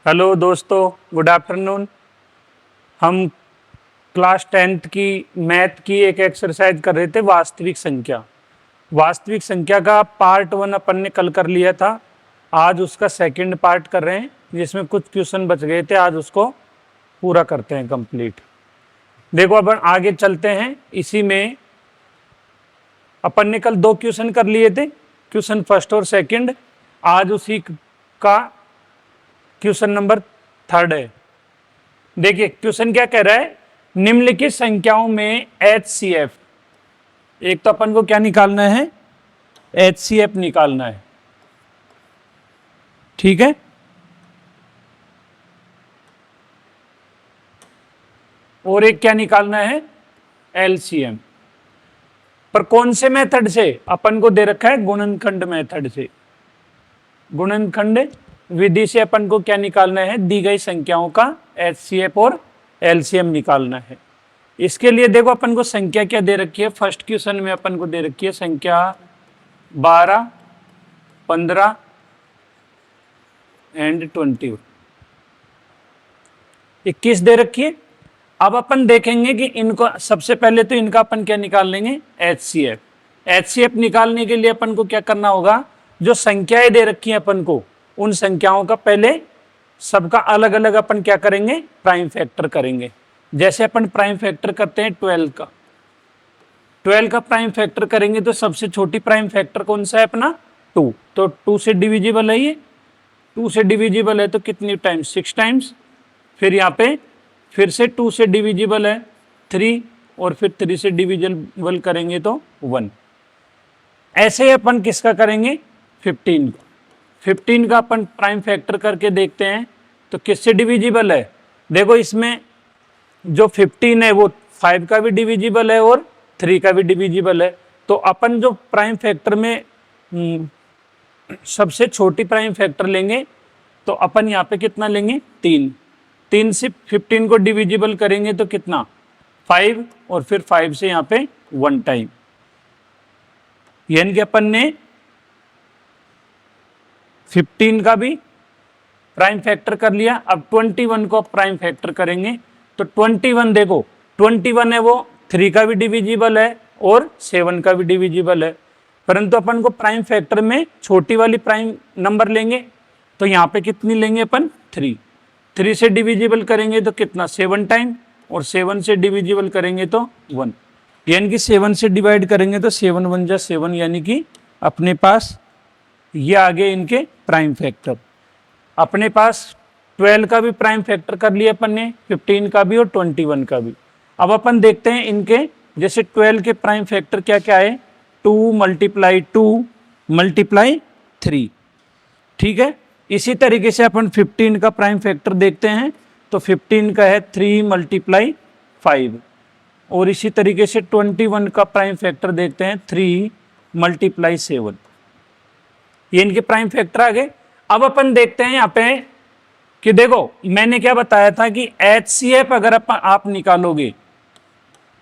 Hello दोस्तों, good afternoon. हम class 10th की मैथ की एक एक्सरसाइज कर रहे थे, वास्तविक संख्या। वास्तविक संख्या का पार्ट 1 अपन ने कल कर लिया था। आज उसका सेकंड पार्ट कर रहे हैं, जिसमें कुछ क्वेश्चन बच गए थे। आज उसको पूरा करते हैं कंप्लीट। देखो अपन आगे चलते हैं। इसी में अपन ने कल 2 क्वेश्चन कर लिए थे, क्वेश्चन फर्स्ट और सेकंड। आज उसी का क्वेश्चन नंबर 3 है। देखिए क्वेश्चन क्या कह रहा है, निम्नलिखित संख्याओं में HCF, एक तो अपन को क्या निकालना है, HCF निकालना है, ठीक है। और एक क्या निकालना है, LCM। पर कौन से मेथड से? अपन को दे रखा है गुणनखंड मेथड से। गुणनखंड विधि से अपन को क्या निकालना है, दी गई संख्याओं का HCF और LCM निकालना है। इसके लिए देखो अपन को संख्या क्या दे रखी है। फर्स्ट क्वेश्चन में अपन को दे रखी है संख्या 12, 15 एंड 20, 21 दे रखी है। अब अपन देखेंगे कि इनको सबसे पहले तो इनका अपन क्या निकाल लेंगे, HCF। HCF निकालने के लिए अपन को क्या करना होगा, जो संख्याएं दे रखी हैं अपन को, उन संख्याओं का पहले सबका अलग अलग अपन क्या करेंगे, प्राइम फैक्टर करेंगे। जैसे अपन प्राइम फैक्टर करते हैं 12 का। 12 का प्राइम फैक्टर करेंगे तो सबसे छोटी प्राइम फैक्टर कौन सा है अपना, 2। तो 2 से डिविजिबल है ये, 2 से डिविजिबल है तो कितनी टाइम्स, 6 टाइम्स। फिर यहाँ पे फिर से 2 से डिविजिबल है 3, और फिर 3 से डिविजिबल करेंगे तो 1। ऐसे ही अपन किसका करेंगे, 15 का। 15 का अपन प्राइम फैक्टर करके देखते हैं तो किससे डिविजिबल है। देखो इसमें जो 15 है वो 5 का भी डिविजिबल है और 3 का भी डिविजिबल है। तो अपन जो प्राइम फैक्टर में सबसे छोटी प्राइम फैक्टर लेंगे तो अपन यहाँ पे कितना लेंगे, 3। 3 से 15 को डिविजिबल करेंगे तो कितना, 5, और फिर 5 से यहाँ पे 1 टाइम। यानी कि अपन ने 15 का भी प्राइम फैक्टर कर लिया। अब 21 को प्राइम फैक्टर करेंगे तो 21, देखो 21 है वो 3 का भी डिविजिबल है और 7 का भी डिविजिबल है। परंतु अपन को प्राइम फैक्टर में छोटी वाली प्राइम नंबर लेंगे तो यहाँ पे कितनी लेंगे अपन, 3। 3 से डिविजिबल करेंगे तो कितना, 7 टाइम, और 7 से डिविजिबल करेंगे तो 1। यानी कि 7 से डिवाइड करेंगे तो 7 1 जा 7, यानी कि अपने पास ये आगे इनके प्राइम फैक्टर। अपने पास 12 का भी प्राइम फैक्टर कर लिया अपन ने, 15 का भी और 21 का भी। अब अपन देखते हैं इनके, जैसे 12 के प्राइम फैक्टर क्या क्या है, 2 × 2 × 3, ठीक है। इसी तरीके से अपन 15 का प्राइम फैक्टर देखते हैं तो 15 का है 3 × 5, और इसी तरीके से 21 का प्राइम फैक्टर देखते हैं 3 × 7। ये इनके प्राइम फैक्टर आ गए। अब अपन देखते हैं यहाँ पे कि देखो मैंने क्या बताया था कि HCF अगर आप निकालोगे,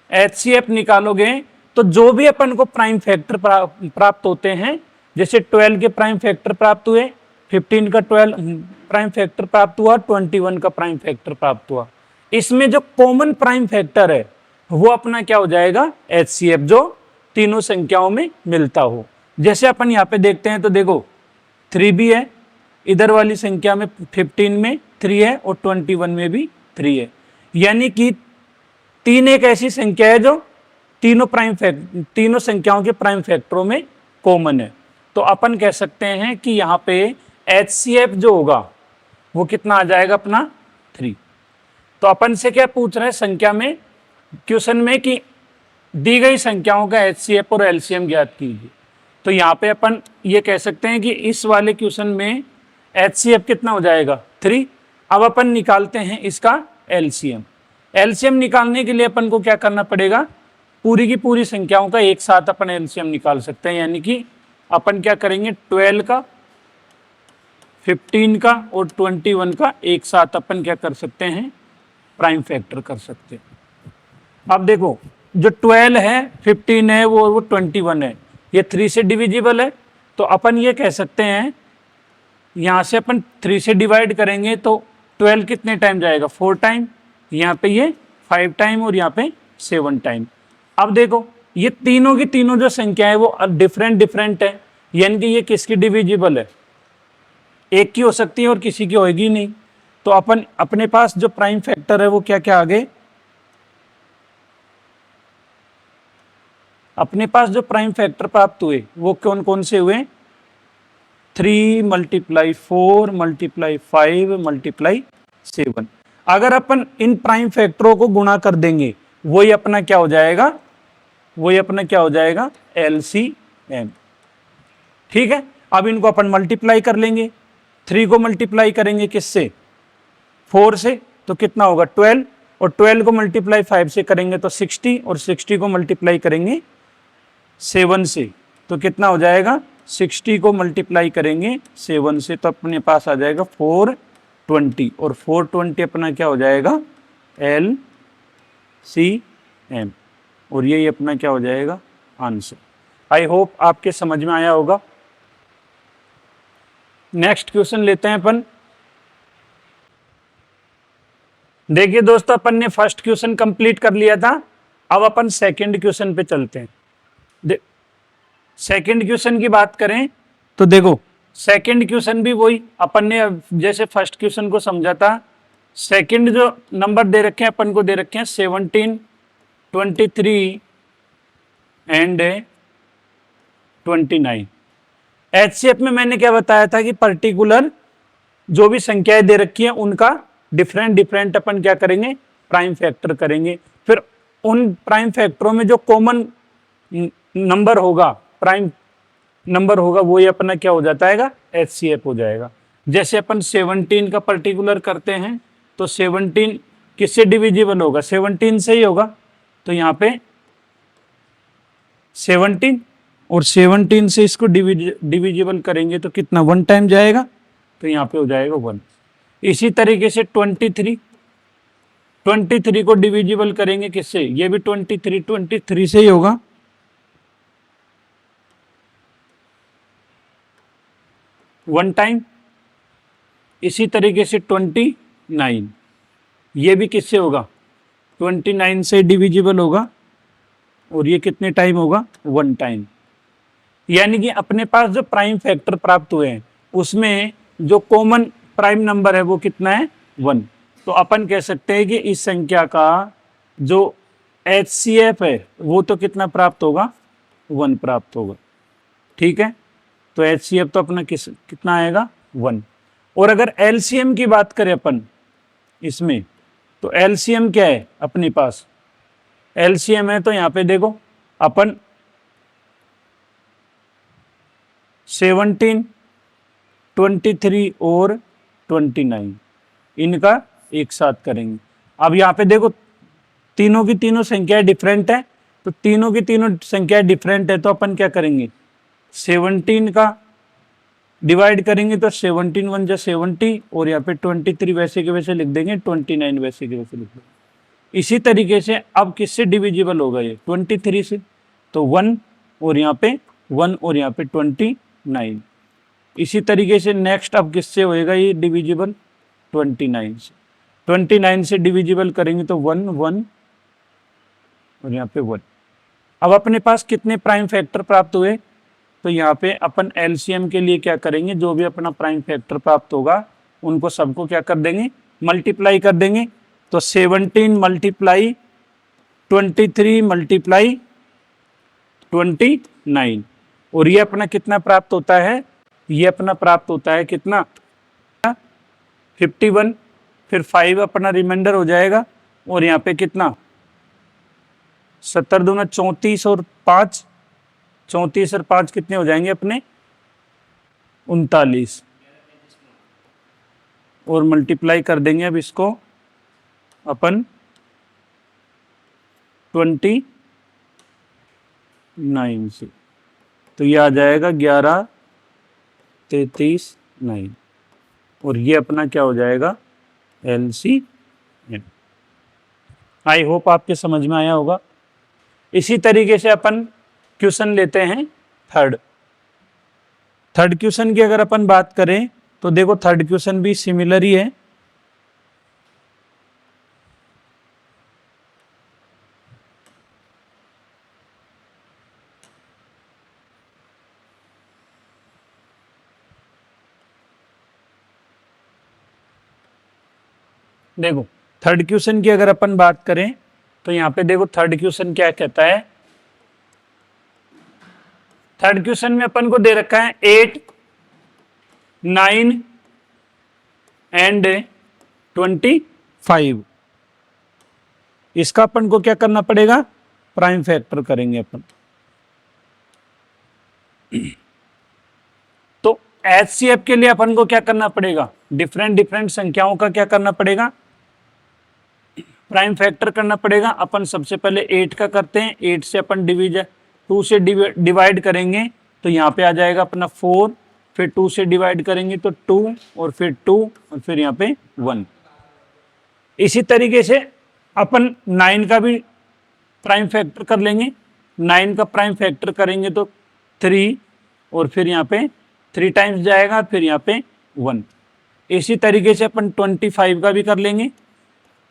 HCF निकालोगे तो जो भी अपन को प्राइम फैक्टर प्राप्त होते हैं, जैसे 12 के प्राइम फैक्टर प्राप्त हुए, 15 का 12 प्राइम फैक्टर प्राप्त हुआ, 21 का प्राइम फैक्टर प्राप्त हुआ, इसमें जो कॉमन प्राइम फैक्टर है वो अपना क्या हो जाएगा, HCF, जो तीनों संख्याओं में मिलता हो। जैसे अपन यहाँ पे देखते हैं तो देखो 3 भी है, इधर वाली संख्या में 15 में 3 है और 21 में भी 3 है। यानी कि 3 एक ऐसी संख्या है जो तीनों संख्याओं के प्राइम फैक्टरों में कॉमन है। तो अपन कह सकते हैं कि यहाँ पे HCF जो होगा वो कितना आ जाएगा अपना, 3। तो अपन से क्या पूछ रहा है संख्या में, क्वेश्चन में, कि दी गई संख्याओं का HCF और LCM ज्ञात कीजिए। तो यहाँ पे अपन ये कह सकते हैं कि इस वाले क्वेश्चन में HCF कितना हो जाएगा, 3। अब अपन निकालते हैं इसका LCM। LCM निकालने के लिए अपन को क्या करना पड़ेगा, पूरी की पूरी संख्याओं का एक साथ अपन LCM निकाल सकते हैं। यानी कि अपन क्या करेंगे, 12 का, 15 का और 21 का एक साथ अपन क्या कर सकते हैं, प्राइम फैक्टर कर सकते हैं। अब देखो जो 12 है, 15 है, वो 21 है, ये 3 से डिविजिबल है। तो अपन ये कह सकते हैं, यहाँ से अपन 3 से डिवाइड करेंगे तो 12 कितने टाइम जाएगा, 4 टाइम, यहाँ पे ये 5 टाइम और यहाँ पे 7 टाइम। अब देखो ये तीनों की तीनों जो संख्या है वो डिफरेंट डिफरेंट है, यानी कि ये किसकी डिविजिबल है, एक की हो सकती है और किसी की होगी नहीं। तो अपन अपने पास जो प्राइम फैक्टर है वो क्या क्या आ गए, अपने पास जो प्राइम फैक्टर प्राप्त हुए वो कौन कौन से हुए, 3 × 4 × 5 × 7। अगर अपन इन प्राइम फैक्टरों को गुणा कर देंगे वही अपना क्या हो जाएगा, वही अपना क्या हो जाएगा, LCM। ठीक है, अब इनको अपन मल्टीप्लाई कर लेंगे, 3 को मल्टीप्लाई करेंगे किससे, 4 से, तो कितना होगा 12, और 12 को मल्टीप्लाई 5 से करेंगे तो 60, और 60 को मल्टीप्लाई करेंगे 7 से तो कितना हो जाएगा, 60 को मल्टीप्लाई करेंगे 7 से तो अपने पास आ जाएगा 420, और 420 अपना क्या हो जाएगा, LCM, और यही अपना क्या हो जाएगा, आंसर। आई होप आपके समझ में आया होगा। नेक्स्ट क्वेश्चन लेते हैं अपन। देखिए दोस्तों, अपन ने फर्स्ट क्वेश्चन कंप्लीट कर लिया था, अब अपन सेकंड क्वेश्चन पे चलते हैं। सेकंड क्वेश्चन की बात करें तो देखो सेकंड क्वेश्चन भी वही अपन ने जैसे फर्स्ट क्वेश्चन को समझा था, सेकंड जो नंबर दे रखे हैं अपन को दे रखे हैं 17, 23 एंड 29। HCF में मैंने क्या बताया था कि पर्टिकुलर जो भी संख्याएं दे रखी हैं उनका डिफरेंट डिफरेंट अपन क्या करेंगे, प्राइम फैक्टर करेंगे, फिर उन प्राइम फैक्टरों में जो कॉमन नंबर होगा, प्राइम नंबर होगा, वो ही अपना क्या हो जाता है, HCF हो जाएगा। जैसे अपन 17 का पर्टिकुलर करते हैं तो 17 किससे डिविजिबल होगा, 17 से ही होगा, तो यहाँ पे 17 और 17 से इसको डिविजिबल करेंगे तो कितना 1 टाइम जाएगा, तो यहाँ पे हो जाएगा 1। इसी तरीके से 23 को डिविजिबल करेंगे किससे, ये भी 23 से ही होगा, 1 टाइम। इसी तरीके से 29, ये भी किससे होगा, 29 से डिविजिबल होगा, और ये कितने टाइम होगा, 1 टाइम। यानी कि अपने पास जो प्राइम फैक्टर प्राप्त हुए हैं उसमें जो कॉमन प्राइम नंबर है वो कितना है, 1। तो अपन कह सकते हैं कि इस संख्या का जो HCF है वो तो कितना प्राप्त होगा, 1 प्राप्त होगा। ठीक है, तो HCF तो अपना कितना आएगा, 1। और अगर LCM की बात करें अपन इसमें, तो LCM क्या है अपने पास, LCM है तो यहाँ पे देखो अपन 17, 23 और 29 इनका एक साथ करेंगे। अब यहाँ पे देखो तीनों की तीनों संख्याएं डिफरेंट है, तो तीनों की तीनों संख्याएं डिफरेंट है तो अपन क्या करेंगे, 17 का डिवाइड करेंगे तो 17 1 जा 70, और यहाँ पे 23 वैसे के वैसे लिख देंगे, 29 वैसे के वैसे लिख देंगे। इसी तरीके से अब किससे डिविजिबल होगा ये, 23 से, तो 1 और यहाँ पे 1 और यहाँ पे 29। इसी तरीके से नेक्स्ट अब किससे होएगा ये डिविजिबल, 29 से। 29 से डिविजिबल करेंगे तो 1 1 और यहाँ पे 1। अब अपने पास कितने प्राइम फैक्टर प्राप्त हुए, तो यहाँ पे अपन LCM के लिए क्या करेंगे, जो भी अपना प्राइम फैक्टर प्राप्त होगा उनको सबको क्या कर देंगे, मल्टीप्लाई कर देंगे। तो 17 × 23 × 29, और ये अपना कितना प्राप्त होता है, ये अपना प्राप्त होता है कितना, 51, फिर 5 अपना रिमाइंडर हो जाएगा, और यहाँ पे कितना 70 दूना 34 और 5, 34 और 5 कितने हो जाएंगे अपने 39, और मल्टीप्लाई कर देंगे अब इसको अपन 29 से, तो ये आ जाएगा 11 33 9, और ये अपना क्या हो जाएगा, LCM। आई होप आपके समझ में आया होगा। इसी तरीके से अपन क्वेश्चन लेते हैं थर्ड क्वेश्चन की अगर अपन बात करें तो देखो थर्ड क्वेश्चन भी सिमिलर ही है। देखो थर्ड क्वेश्चन की अगर अपन बात करें तो यहाँ पे देखो थर्ड क्वेश्चन क्या कहता है। थर्ड क्वेश्चन में अपन को दे रखा है 8, 9 एंड 25। इसका अपन को क्या करना पड़ेगा, प्राइम फैक्टर करेंगे अपन। तो एचसीएफ के लिए अपन को क्या करना पड़ेगा, डिफरेंट डिफरेंट संख्याओं का क्या करना पड़ेगा, प्राइम फैक्टर करना पड़ेगा। अपन सबसे पहले 8 का करते हैं, 8 से अपन 2 से डिवाइड करेंगे तो यहाँ पे आ जाएगा अपना 4, फिर 2 से डिवाइड करेंगे तो 2 और फिर 2 और फिर यहाँ पे 1। इसी तरीके से अपन 9 का भी प्राइम फैक्टर कर लेंगे। 9 का प्राइम फैक्टर करेंगे तो 3 और फिर यहाँ पे 3 टाइम्स जाएगा, फिर यहाँ पे 1। इसी तरीके से अपन 25 का भी कर लेंगे।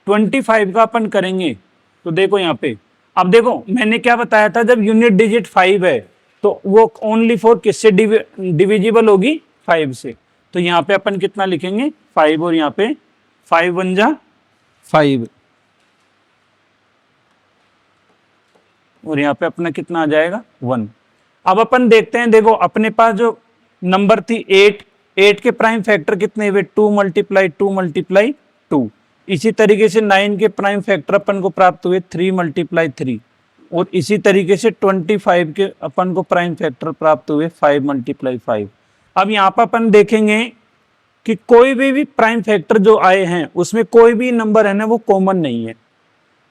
25 का अपन करेंगे तो देखो यहाँ पे, अब देखो मैंने क्या बताया था, जब यूनिट डिजिट 5 है तो वो ओनली फॉर किससे डिविजिबल होगी, 5 से। तो यहाँ पे अपन कितना लिखेंगे 5 और यहाँ पे 5 1 जा 5 और यहाँ पे अपना कितना आ जाएगा 1। अब अपन देखते हैं, देखो अपने पास जो नंबर थी 8 के प्राइम फैक्टर कितने हुए, 2 × 2 × 2। इसी तरीके से 9 के प्राइम फैक्टर अपन को प्राप्त हुए 3 × 3 और इसी तरीके से 25 के अपन को प्राइम फैक्टर प्राप्त हुए 5 × 5। अब यहाँ पर अपन देखेंगे कि कोई भी प्राइम फैक्टर जो आए हैं उसमें कोई भी नंबर है ना वो कॉमन नहीं है।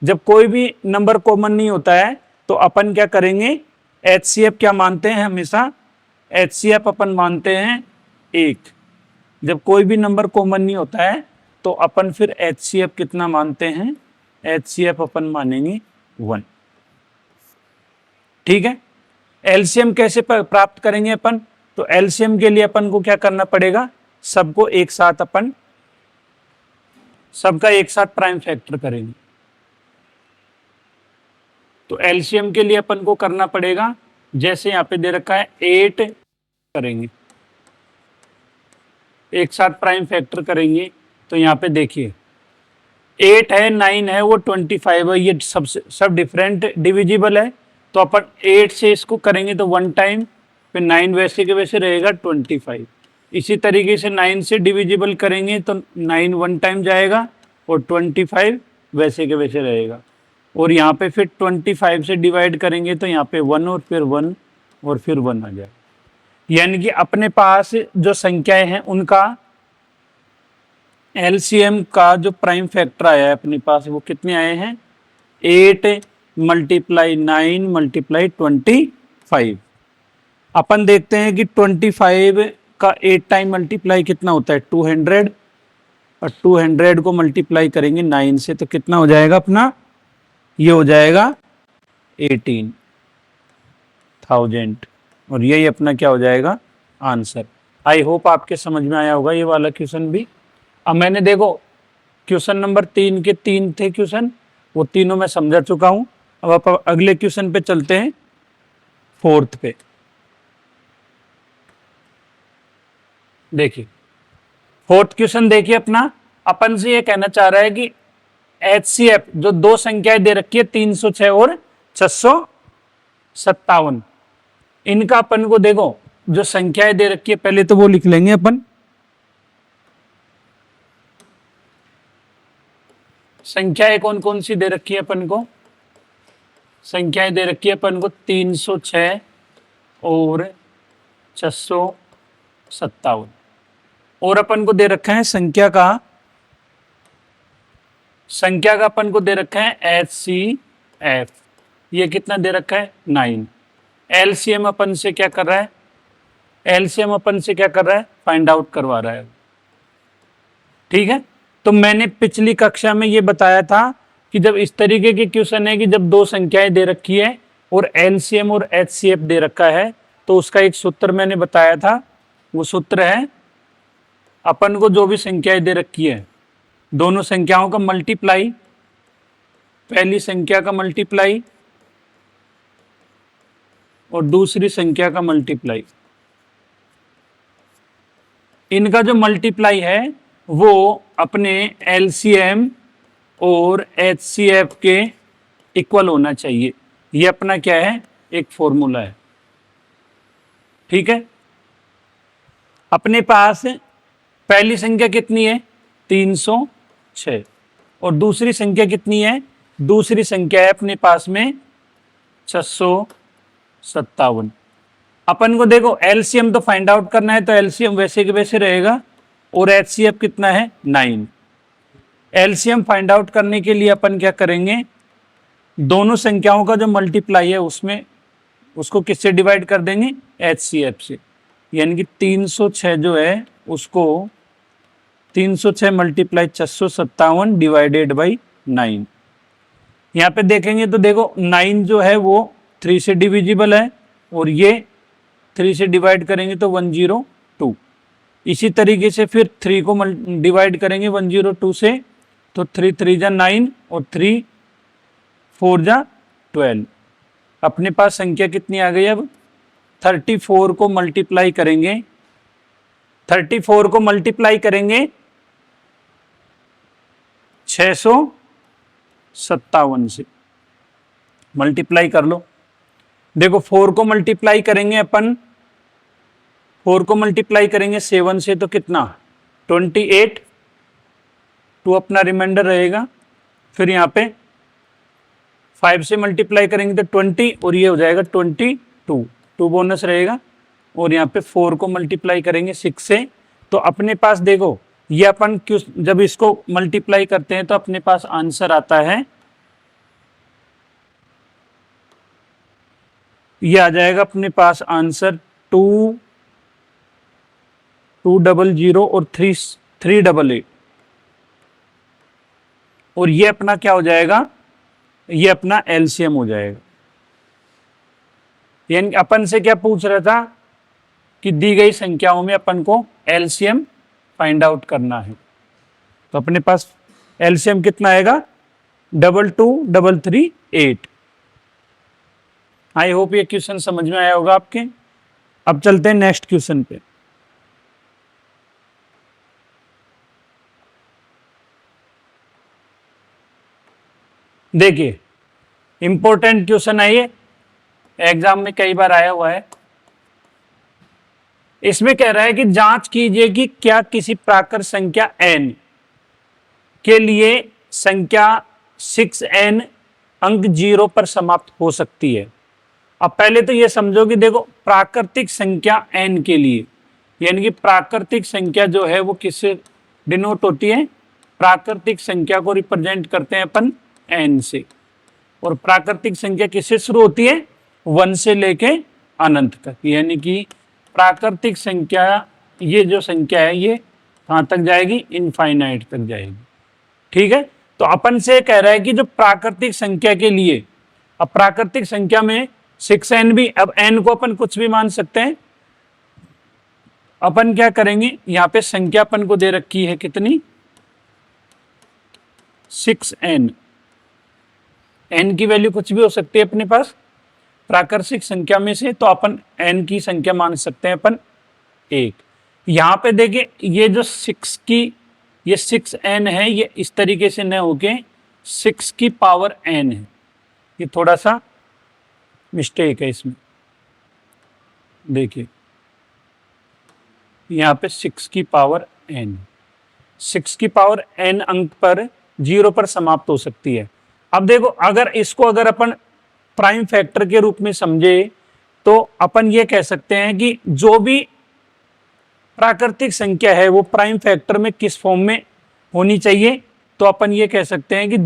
जब कोई भी नंबर कॉमन नहीं होता है तो अपन क्या करेंगे, एचसीएफ क्या मानते हैं हमेशा, एचसीएफ अपन मानते हैं 1। जब कोई भी नंबर कॉमन नहीं होता है तो अपन फिर एचसीएफ कितना मानते हैं, एचसीएफ अपन मानेंगे 1। ठीक है। एलसीएम कैसे प्राप्त करेंगे अपन, तो एलसीएम के लिए अपन को क्या करना पड़ेगा, सबको एक साथ अपन सबका एक साथ प्राइम फैक्टर करेंगे। तो एलसीएम के लिए अपन को करना पड़ेगा, जैसे यहाँ पे दे रखा है 8 करेंगे, एक साथ प्राइम फैक्टर करेंगे तो यहाँ पे देखिए 8 है, 9 है, वो 25 है, ये सब डिफरेंट डिविजिबल है। तो अपन 8 से इसको करेंगे तो 1 टाइम, फिर 9 वैसे के वैसे रहेगा 25। इसी तरीके से 9 से डिविजिबल करेंगे तो 9 1 टाइम जाएगा और 25 वैसे के वैसे रहेगा। और यहाँ पे फिर 25 से डिवाइड करेंगे तो यहाँ पे 1 और फिर 1 और फिर 1 आ जाएगा। यानी कि अपने पास जो संख्याएं हैं उनका एलसीएम का जो प्राइम फैक्टर आया है अपने पास वो कितने आए हैं, 8 × 9 × 25। अपन देखते हैं कि 25 का 8 टाइम मल्टीप्लाई कितना होता है 200 और 200 को मल्टीप्लाई करेंगे 9 से तो कितना हो जाएगा अपना, ये हो जाएगा 18,000 और यही अपना क्या हो जाएगा आंसर। आई होप आपके समझ में आया होगा ये वाला क्वेश्चन भी। अब मैंने देखो क्वेश्चन नंबर 3 के 3 थे क्वेश्चन, वो तीनों मैं समझा चुका हूं। अब आप अगले क्वेश्चन पे चलते हैं, 4th पे। देखिए 4th क्वेश्चन देखिए अपना, अपन से ये कहना चाह रहा है कि एचसीएफ जो दो संख्याएं दे रखी है 306 और 657, इनका अपन को देखो जो संख्याएं दे रखी है पहले तो वो लिख लेंगे अपन। संख्याएं कौन कौन सी दे रखी है अपन को, संख्याएं दे रखी है अपन को 306 और 657 और अपन को दे रखा है संख्या का अपन को दे रखा है एचसीएफ, ये कितना दे रखा है 9। एलसीएम अपन से क्या कर रहा है, एलसीएम अपन से क्या कर रहा है, फाइंड आउट करवा रहा है। ठीक है। तो मैंने पिछली कक्षा में ये बताया था कि जब इस तरीके के क्वेश्चन है कि जब दो संख्याएं दे रखी है और एलसीएम और एचसीएफ दे रखा है तो उसका एक सूत्र मैंने बताया था। वो सूत्र है, अपन को जो भी संख्याएं दे रखी है दोनों संख्याओं का मल्टीप्लाई, पहली संख्या का मल्टीप्लाई और दूसरी संख्या का मल्टीप्लाई, इनका जो मल्टीप्लाई है वो अपने एलसीएम और एचसीएफ के इक्वल होना चाहिए। ये अपना क्या है, एक फॉर्मूला है। ठीक है, अपने पास पहली संख्या कितनी है 306 और दूसरी संख्या कितनी है, दूसरी संख्या है अपने पास में 657। अपन को देखो एलसीएम तो फाइंड आउट करना है, तो एलसीएम वैसे के वैसे रहेगा और एचसीएफ कितना है 9। एलसीएम फाइंड आउट करने के लिए अपन क्या करेंगे, दोनों संख्याओं का जो मल्टीप्लाई है उसमें उसको किससे डिवाइड कर देंगे, एचसीएफ से। यानी कि 306 जो है उसको 306 मल्टीप्लाई 657 डिवाइडेड बाई 9। यहाँ पे देखेंगे तो देखो 9 जो है वो 3 से डिविजिबल है और ये 3 से डिवाइड करेंगे तो 102। इसी तरीके से फिर 3 को डिवाइड करेंगे 102 से तो 3 3 जा 9 और 3 4 जा 12। अपने पास संख्या कितनी आ गई, अब 34 को मल्टीप्लाई करेंगे, 34 को मल्टीप्लाई करेंगे 657 से, मल्टीप्लाई कर लो। देखो 4 को मल्टीप्लाई करेंगे अपन, 4 को मल्टीप्लाई करेंगे 7 से तो कितना 28, 2 अपना रिमाइंडर रहेगा। फिर यहाँ पे 5 से मल्टीप्लाई करेंगे तो 20 और ये हो जाएगा 22, 2 बोनस रहेगा। और यहाँ पे 4 को मल्टीप्लाई करेंगे 6 से, तो अपने पास देखो ये अपन क्यों जब इसको मल्टीप्लाई करते हैं तो अपने पास आंसर आता है, ये आ जाएगा अपने पास आंसर 200 और 388। और ये अपना क्या हो जाएगा, ये अपना एलसीएम हो जाएगा। यानी अपन से क्या पूछ रहा था कि दी गई संख्याओं में अपन को एलसीएम फाइंड आउट करना है। तो अपने पास एलसीएम कितना आएगा 22338। आई होप ये क्वेश्चन समझ में आया होगा आपके। अब चलते हैं नेक्स्ट क्वेश्चन पे। देखिए इंपॉर्टेंट क्वेश्चन है ये, एग्जाम में कई बार आया हुआ है। इसमें कह रहा है कि जांच कीजिए कि क्या किसी प्राकृत संख्या n के लिए संख्या 6n अंक 0 पर समाप्त हो सकती है। अब पहले तो ये समझो कि देखो प्राकृतिक संख्या n के लिए, यानी कि प्राकृतिक संख्या जो है वो किससे डिनोट होती है, प्राकृतिक संख्या को रिप्रेजेंट करते हैं अपन n से। और प्राकृतिक संख्या किससे शुरू होती है, 1 से लेके अनंत तक। यानी कि प्राकृतिक संख्या, ये जो संख्या है ये कहाँ तक जाएगी, इनफाइनाइट तक जाएगी। ठीक है, तो अपन से कह रहा है कि जो प्राकृतिक संख्या के लिए, अब प्राकृतिक संख्या में 6n भी, अब n को अपन कुछ भी मान सकते हैं। अपन क्या करेंगे, यहाँ पे संख्या अपन को दे रखी है कितनी 6n, n की वैल्यू कुछ भी हो सकती है अपने पास प्राकृतिक संख्या में से, तो अपन n की संख्या मान सकते हैं अपन 1। यहाँ पे देखिए ये जो 6 की, ये 6n है, ये इस तरीके से न होके 6 की पावर n है, ये थोड़ा सा मिस्टेक है इसमें। देखिए यहाँ पे 6 की पावर n, 6 की पावर n अंक पर 0 पर समाप्त हो सकती है। अब देखो अगर इसको अगर अपन प्राइम फैक्टर के रूप में समझे तो अपन ये कह सकते हैं कि जो भी प्राकृतिक संख्या है वो प्राइम फैक्टर में किस फॉर्म में होनी चाहिए। तो अपन ये कह सकते हैं कि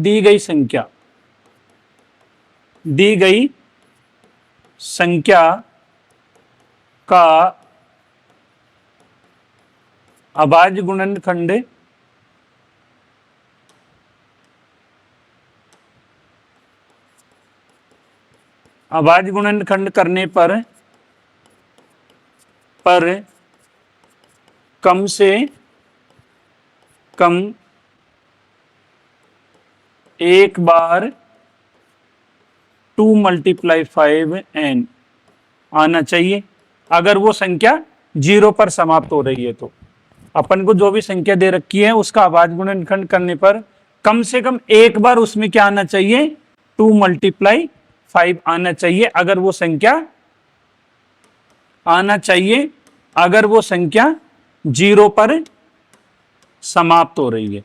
दी गई संख्या का अभाज्य गुणनखंड अभाज्य गुणनखंड करने पर कम से कम एक बार 2 × 5n आना चाहिए, अगर वो संख्या 0 पर समाप्त हो रही है तो। अपन को जो भी संख्या दे रखी है उसका अभाज्य गुणनखंड करने पर कम से कम एक बार उसमें क्या आना चाहिए, 2 × 5 आना चाहिए, अगर वो संख्या आना चाहिए, अगर वो संख्या 0 पर समाप्त हो रही है,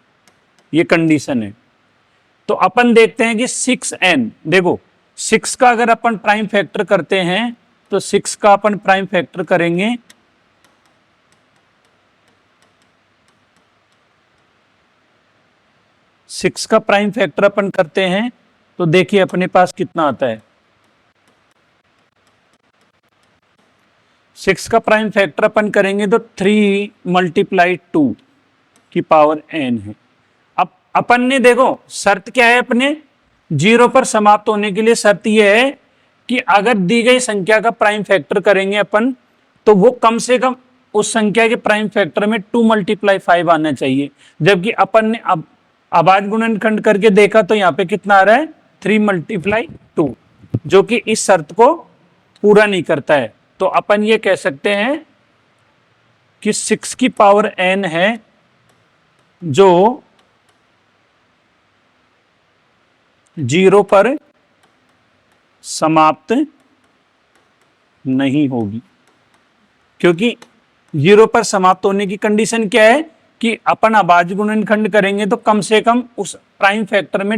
ये कंडीशन है। तो अपन देखते हैं कि 6n, देखो 6 का अगर अपन प्राइम फैक्टर करते हैं तो 6 का अपन प्राइम फैक्टर करेंगे 6 का प्राइम फैक्टर अपन करते हैं तो देखिए अपने पास कितना आता है। 6 का प्राइम फैक्टर अपन करेंगे तो 3 × 2 की पावर n है। अब अपन ने देखो शर्त क्या है, अपने 0 पर समाप्त होने के लिए शर्त यह है कि अगर दी गई संख्या का प्राइम फैक्टर करेंगे अपन तो वो कम से कम उस संख्या के प्राइम फैक्टर में 2 × 5 आना चाहिए। जबकि अपन ने अब अभाज्य गुणनखंड करके देखा तो यहाँ पे कितना आ रहा है, 3 × 2, जो कि इस शर्त को पूरा नहीं करता है। तो अपन ये कह सकते हैं कि 6 की पावर n है जो 0 पर समाप्त नहीं होगी, क्योंकि 0 पर समाप्त होने की कंडीशन क्या है कि अपन अभाज्य गुणनखंड करेंगे तो कम से कम उस प्राइम फैक्टर में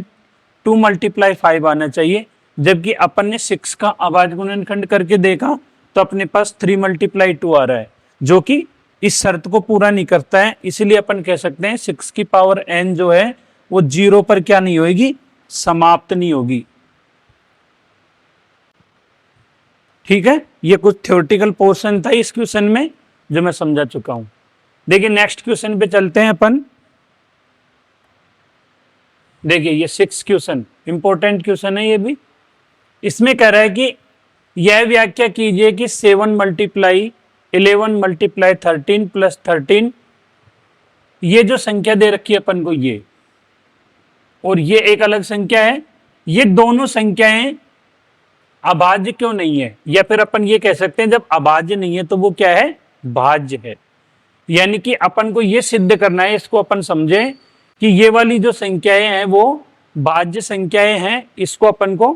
2 × 5 आना चाहिए। जबकि अपन ने 6 का अभाज्य गुणनखंड करके देखा तो अपने पास 3 × 2 आ रहा है, जो कि इस शर्त को पूरा नहीं करता है। इसलिए अपन कह सकते हैं 6 की पावर n जो है वो 0 पर क्या नहीं होगी, समाप्त नहीं होगी। ठीक है, ये कुछ थ्योरेटिकल पोर्शन था इस क्वेश्चन में जो मैं समझा चुका हूं। देखिए नेक्स्ट क्वेश्चन पे चलते हैं अपन। देखिए ये 6 क्वेश्चन इंपॉर्टेंट क्वेश्चन है ये भी। इसमें कह रहा है कि यह व्याख्या कीजिए कि 7 × 11 × 13 + 13, ये जो संख्या दे रखी है अपन को ये, और ये एक अलग संख्या है, ये दोनों संख्याएं अभाज्य क्यों नहीं है, या फिर अपन ये कह सकते हैं जब अभाज्य नहीं है तो वो क्या है, भाज्य है। यानी कि अपन को ये सिद्ध करना है, इसको अपन समझे कि ये वाली जो संख्याएं हैं वो भाज्य संख्याएं हैं, इसको अपन को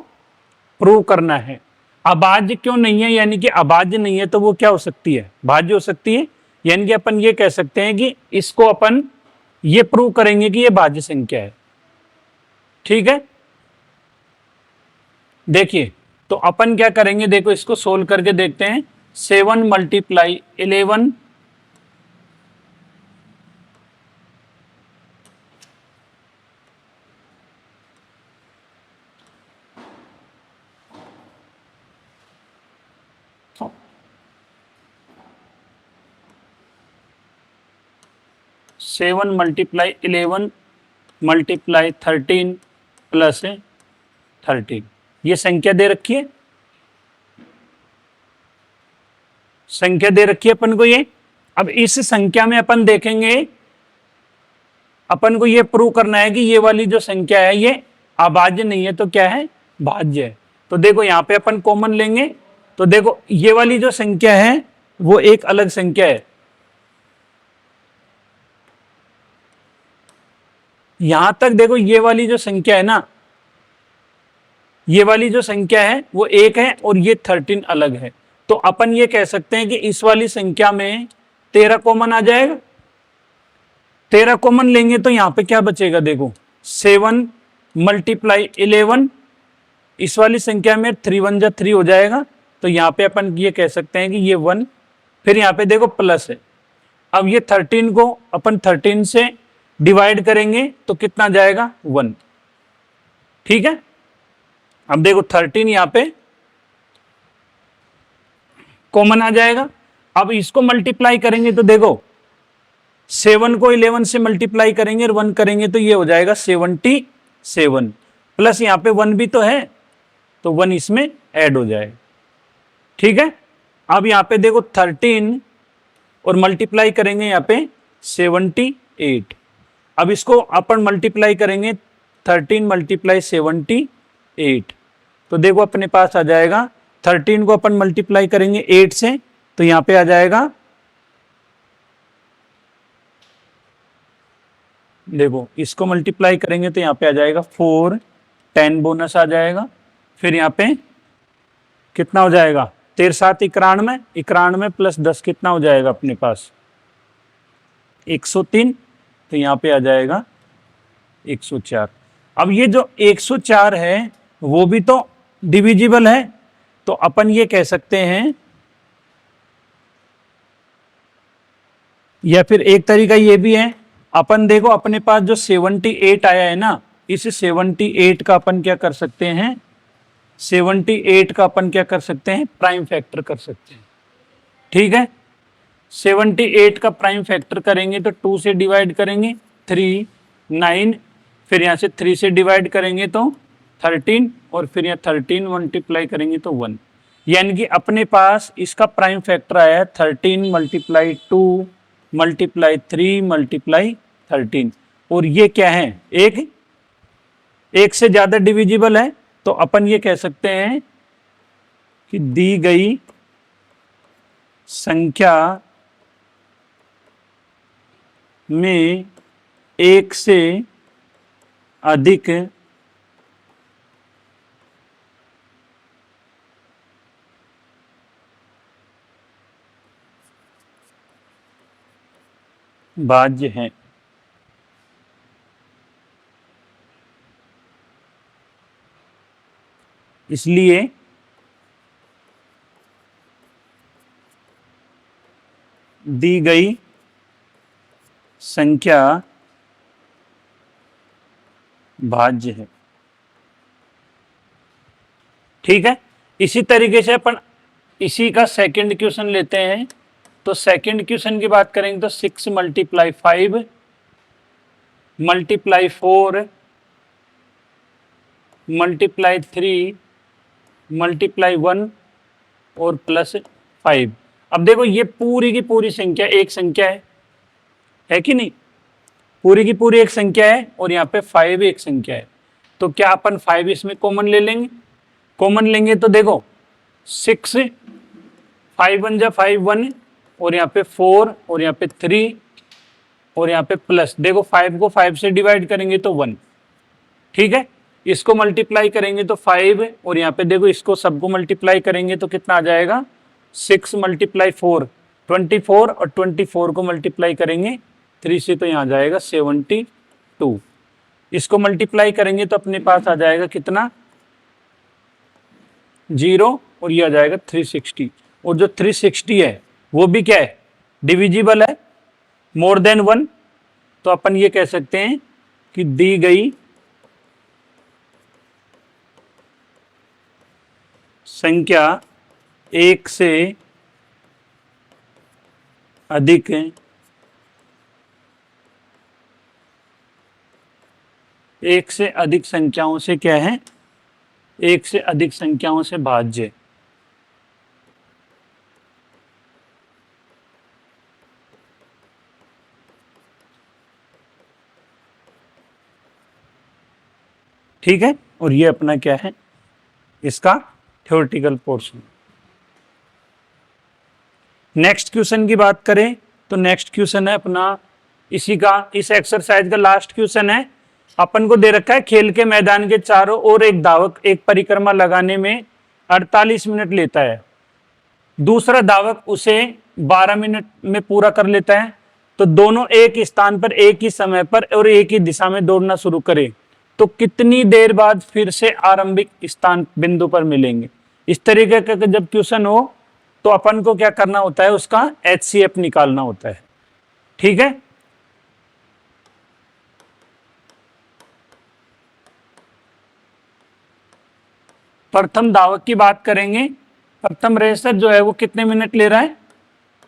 प्रूव करना है। अभाज्य क्यों नहीं है, यानी कि अभाज्य नहीं है तो वो क्या हो सकती है, भाज्य हो सकती है। यानी कि अपन ये कह सकते हैं कि इसको अपन ये प्रूव करेंगे कि ये भाज्य संख्या है। ठीक है, देखिए तो अपन क्या करेंगे, देखो इसको सोल्व करके देखते हैं। 7 × 11 7 × 11 × 13 + 13, ये संख्या दे रखी है, संख्या दे रखी है अपन को ये। अब इस संख्या में अपन देखेंगे, अपन को ये प्रूव करना है कि ये वाली जो संख्या है ये अभाज्य नहीं है तो क्या है, भाज्य है। तो देखो यहाँ पे अपन कॉमन लेंगे तो देखो ये वाली जो संख्या है वो एक अलग संख्या है। यहां तक देखो ये वाली जो संख्या है ना, ये वाली जो संख्या है वो एक है और ये 13 अलग है। तो अपन ये कह सकते हैं कि इस वाली संख्या में 13 कॉमन आ जाएगा। 13 कॉमन लेंगे तो यहाँ पे क्या बचेगा, देखो 7 × 11, इस वाली संख्या में 3 × 1 = 3 हो जाएगा। तो यहाँ पे अपन ये कह सकते हैं कि ये 1, फिर यहाँ पे देखो प्लस है। अब ये 13 को अपन 13 से डिवाइड करेंगे तो कितना जाएगा, 1। ठीक है, अब देखो 13 यहाँ पे कॉमन आ जाएगा। अब इसको मल्टीप्लाई करेंगे तो देखो 7 को 11 से मल्टीप्लाई करेंगे और 1 करेंगे तो ये हो जाएगा 77, प्लस यहाँ पे 1 भी तो है तो 1 इसमें ऐड हो जाएगा। ठीक है, अब यहाँ पे देखो 13 और मल्टीप्लाई करेंगे यहाँ पे 78। अब इसको अपन मल्टीप्लाई करेंगे 13 × 78, तो देखो अपने पास आ जाएगा 13 को अपन मल्टीप्लाई करेंगे 8 से तो यहाँ पे आ जाएगा देखो इसको मल्टीप्लाई करेंगे तो यहाँ पे आ जाएगा 4, 10 बोनस आ जाएगा, फिर यहाँ पे कितना हो जाएगा 13 7 91, 91 प्लस 10 कितना हो जाएगा अपने पास 103, तो यहाँ पे आ जाएगा 104। अब ये जो 104 है वो भी तो डिविजिबल है, तो अपन ये कह सकते हैं, या फिर एक तरीका ये भी है, अपन देखो अपने पास जो 78 आया है ना, इस 78 का अपन क्या कर सकते हैं, 78 का अपन क्या कर सकते हैं, प्राइम फैक्टर कर सकते हैं। ठीक है, 78 का प्राइम फैक्टर करेंगे तो 2 से डिवाइड करेंगे 3, 9, फिर यहाँ से 3 से डिवाइड करेंगे तो 13, और फिर यहाँ 13 मल्टीप्लाई करेंगे तो 1, यानी कि अपने पास इसका प्राइम फैक्टर आया है 13 मल्टीप्लाई 2 मल्टीप्लाई 3 मल्टीप्लाई 13, और ये क्या है, एक से ज्यादा डिविजिबल है, तो अपन ये कह सकते हैं कि दी गई संख्या में एक से अधिक भाज्य है। इसलिए दी गई संख्या भाज्य है। ठीक है, इसी तरीके से अपन इसी का सेकंड क्वेश्चन लेते हैं। तो सेकंड क्वेश्चन की बात करेंगे तो 6 मल्टीप्लाई 5 मल्टीप्लाई 4 मल्टीप्लाई 3 मल्टीप्लाई 1 और प्लस 5। अब देखो ये पूरी की पूरी संख्या एक संख्या है कि नहीं, पूरी की पूरी एक संख्या है, और यहाँ पे 5 एक संख्या है, तो क्या अपन 5 इसमें कॉमन ले लेंगे, कॉमन लेंगे तो देखो 6, 5 1 जा 5 1, और यहाँ पे 4, और यहाँ पे 3, और यहाँ पे प्लस, देखो 5 को 5 से डिवाइड करेंगे तो 1। ठीक है, इसको मल्टीप्लाई करेंगे तो 5, और यहाँ पे देखो इसको सबको मल्टीप्लाई करेंगे तो कितना आ जाएगा 6 मल्टीप्लाई 4 24, और 24 को मल्टीप्लाई करेंगे 3 से तो यहाँ आ जाएगा 72। इसको मल्टीप्लाई करेंगे तो अपने पास आ जाएगा कितना 0, और ये आ जाएगा 360, और जो 360 है वो भी क्या है, डिविजिबल है, मोर देन 1, तो अपन ये कह सकते हैं कि दी गई संख्या एक से अधिक संख्याओं से क्या है, एक से अधिक संख्याओं से भाज्य। ठीक है, और ये अपना क्या है, इसका थ्योरेटिकल पोर्शन। नेक्स्ट क्वेश्चन की बात करें तो नेक्स्ट क्वेश्चन है अपना इसी का, इस एक्सरसाइज का लास्ट क्वेश्चन है। अपन को दे रखा है खेल के मैदान के चारों ओर एक धावक एक परिक्रमा लगाने में 48 मिनट लेता है, दूसरा धावक उसे 12 मिनट में पूरा कर लेता है, तो दोनों एक स्थान पर एक ही समय पर और एक ही दिशा में दौड़ना शुरू करें तो कितनी देर बाद फिर से आरंभिक स्थान बिंदु पर मिलेंगे। इस तरीके का जब क्वेश्चन हो तो अपन को क्या करना होता है, उसका HCF निकालना होता है। ठीक है, प्रथम धावक की बात करेंगे, प्रथम रेसर जो है वो कितने मिनट ले रहा है,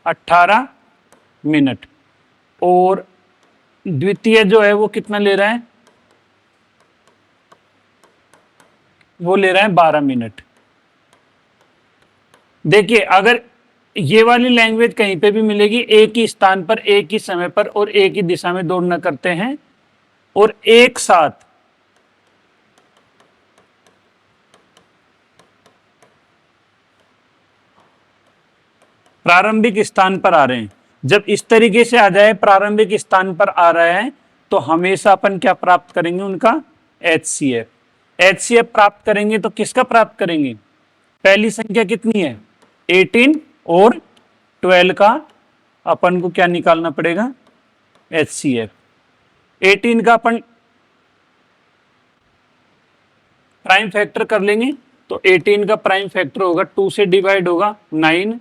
18 मिनट, और द्वितीय जो है वो कितना ले रहा है, वो ले रहा है 12 मिनट। देखिए अगर ये वाली लैंग्वेज कहीं पे भी मिलेगी, एक ही स्थान पर एक ही समय पर और एक ही दिशा में दौड़ना करते हैं और एक साथ प्रारंभिक स्थान पर आ रहे हैं। जब इस तरीके से आ जाए प्रारंभिक स्थान पर आ रहा है तो हमेशा अपन क्या प्राप्त करेंगे, उनका HCF। HCF प्राप्त करेंगे तो किसका प्राप्त करेंगे, पहली संख्या कितनी है 18 और 12 का अपन को क्या निकालना पड़ेगा, HCF। 18 का अपन प्राइम फैक्टर कर लेंगे तो 18 का प्राइम फैक्टर होगा 2 से डिवाइड होगा 9,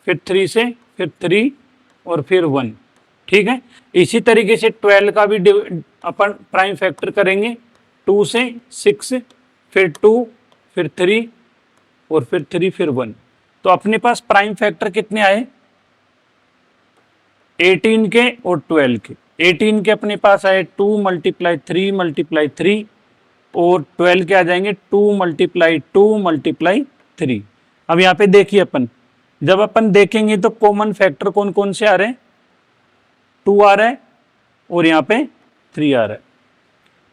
फिर 3 से, फिर 3 और फिर 1। ठीक है, इसी तरीके से 12 का भी अपन प्राइम फैक्टर करेंगे 2 से 6, फिर 2, फिर 3 और फिर 3, फिर 1। तो अपने पास प्राइम फैक्टर कितने आए, 18 के और 12 के। 18 के अपने पास आए 2 × 3 × 3 और 12 के आ जाएंगे 2 × 2 × 3। अब यहाँ पे देखिए अपन, जब अपन देखेंगे तो कॉमन फैक्टर कौन कौन से आ रहे हैं, 2 आ रहा है और यहाँ पे 3 आ रहा है।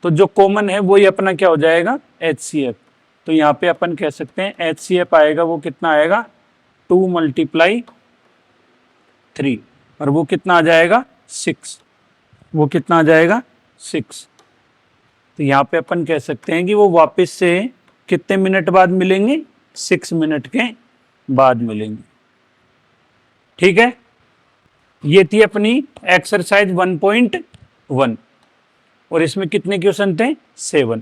तो जो कॉमन है वही अपना क्या हो जाएगा, HCF। तो यहाँ पे अपन कह सकते हैं HCF आएगा, वो कितना आएगा 2 × 3 और वो कितना आ जाएगा 6, वो कितना आ जाएगा 6। तो यहाँ पे अपन कह सकते हैं कि वो वापस से कितने मिनट बाद मिलेंगे, 6 मिनट के बाद मिलेंगे। ठीक है, ये थी अपनी एक्सरसाइज 1.1 और इसमें कितने क्वेश्चन थे, 7।